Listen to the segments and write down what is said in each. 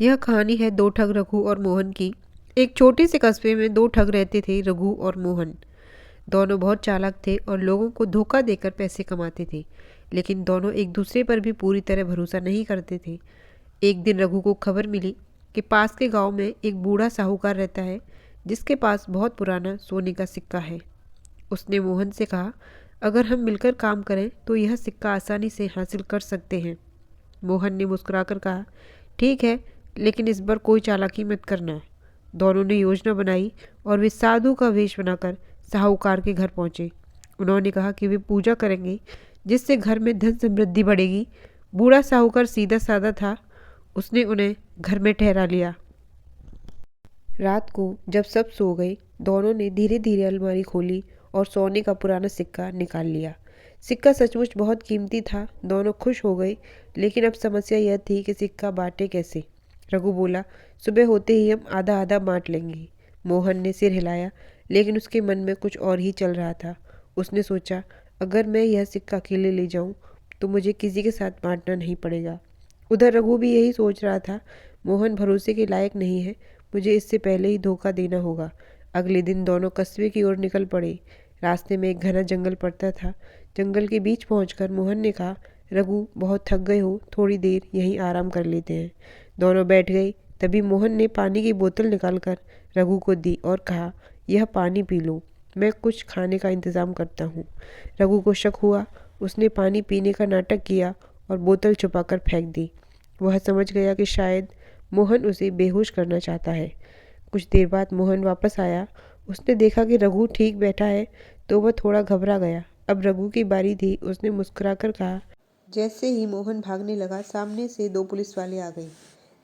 यह कहानी है दो ठग रघु और मोहन की। एक छोटे से कस्बे में दो ठग रहते थे, रघु और मोहन। दोनों बहुत चालाक थे और लोगों को धोखा देकर पैसे कमाते थे, लेकिन दोनों एक दूसरे पर भी पूरी तरह भरोसा नहीं करते थे। एक दिन रघु को खबर मिली कि पास के गांव में एक बूढ़ा साहूकार रहता है, जिसके पास बहुत पुराना सोने का सिक्का है। उसने मोहन से कहा, अगर हम मिलकर काम करें तो यह सिक्का आसानी से हासिल कर सकते हैं। मोहन ने मुस्कुराकर कहा, ठीक है, लेकिन इस बार कोई चालाकी मत करना। दोनों ने योजना बनाई और वे साधु का वेश बनाकर साहूकार के घर पहुंचे। उन्होंने कहा कि वे पूजा करेंगे, जिससे घर में धन समृद्धि बढ़ेगी। बूढ़ा साहूकार सीधा साधा था। उसने उन्हें घर में ठहरा लिया। रात को जब सब सो गए, दोनों ने धीरे धीरे अलमारी खोली और सोने का पुराना सिक्का निकाल लिया। सिक्का सचमुच बहुत कीमती था। दोनों खुश हो गए, लेकिन अब समस्या यह थी कि सिक्का बांटे कैसे। रघु बोला, सुबह होते ही हम आधा आधा बांट लेंगे। मोहन ने सिर हिलाया, लेकिन उसके मन में कुछ और ही चल रहा था। उसने सोचा, अगर मैं यह सिक्का अकेले ले जाऊं तो मुझे किसी के साथ बांटना नहीं पड़ेगा। उधर रघु भी यही सोच रहा था, मोहन भरोसे के लायक नहीं है, मुझे इससे पहले ही धोखा देना होगा। अगले दिन दोनों कस्बे की ओर निकल पड़े। रास्ते में एक घना जंगल पड़ता था। जंगल के बीच पहुंचकर मोहन ने कहा, रघु, बहुत थक गए हो, थोड़ी देर यहीं आराम कर लेते हैं। दोनों बैठ गए। तभी मोहन ने पानी की बोतल निकालकर रघु को दी और कहा, यह पानी पी लो, मैं कुछ खाने का इंतज़ाम करता हूँ। रघु को शक हुआ। उसने पानी पीने का नाटक किया और बोतल छुपाकर फेंक दी। वह समझ गया कि शायद मोहन उसे बेहोश करना चाहता है। कुछ देर बाद मोहन वापस आया। उसने देखा कि रघु ठीक बैठा है, तो वह थोड़ा घबरा गया। अब रघु की बारी थी। उसने मुस्कुराकर कहा। जैसे ही मोहन भागने लगा, सामने से दो पुलिस वाले आ गए।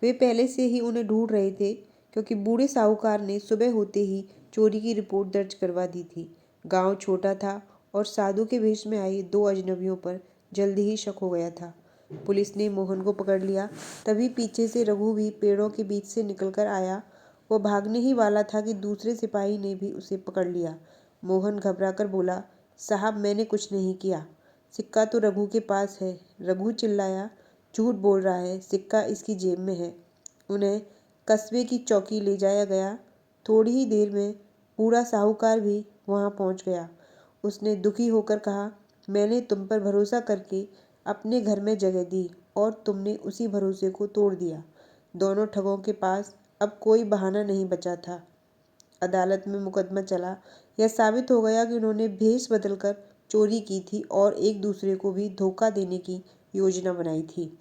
वे पहले से ही उन्हें ढूंढ रहे थे, क्योंकि बूढ़े साहूकार ने सुबह होते ही चोरी की रिपोर्ट दर्ज करवा दी थी। गांव छोटा था और साधु के वेश में आए दो अजनबियों पर जल्दी ही शक हो गया था। पुलिस ने मोहन को पकड़ लिया। तभी पीछे से रघु भी पेड़ों के बीच से निकलकर आया। वो भागने ही वाला था कि दूसरे सिपाही ने भी उसे पकड़ लिया। मोहन घबराकर बोला, साहब, मैंने कुछ नहीं किया। सिक्का तो रघु के पास है। रघु चिल्लाया, झूठ बोल रहा है, सिक्का इसकी जेब में है। उन्हें कस्बे की चौकी ले जाया गया। थोड़ी ही देर में बूढ़ा साहूकार भी वहां पहुंच गया। उसने दुखी होकर कहा, मैंने तुम पर भरोसा करके अपने घर में जगह दी और तुमने उसी भरोसे को तोड़ दिया। दोनों ठगों के पास अब कोई बहाना नहीं बचा था। अदालत में मुकदमा चला। यह साबित हो गया कि उन्होंने भेष बदलकर चोरी की थी और एक दूसरे को भी धोखा देने की योजना बनाई थी।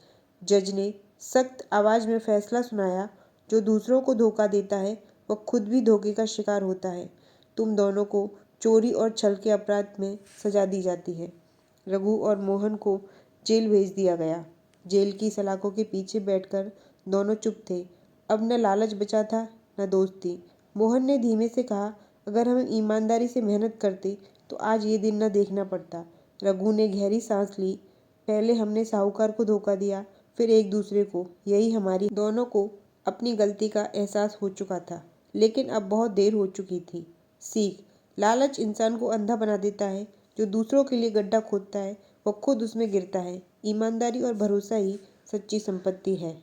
जज ने सख्त आवाज में फैसला सुनाया, जो दूसरों को धोखा देता है वह खुद भी धोखे का शिकार होता है। तुम दोनों को चोरी और छल के अपराध में सजा दी जाती है। रघु और मोहन को जेल भेज दिया गया। जेल की सलाखों के पीछे बैठकर दोनों चुप थे। अब न लालच बचा था, न दोस्ती। मोहन ने धीमे से कहा, अगर हम ईमानदारी से मेहनत करते तो आज ये दिन न देखना पड़ता। रघु ने गहरी सांस ली। पहले हमने साहूकार को धोखा दिया, फिर एक दूसरे को। यही हमारी दोनों को अपनी गलती का एहसास हो चुका था, लेकिन अब बहुत देर हो चुकी थी। सीख, लालच इंसान को अंधा बना देता है। जो दूसरों के लिए गड्ढा खोदता है वह खुद उसमें गिरता है। ईमानदारी और भरोसा ही सच्ची संपत्ति है।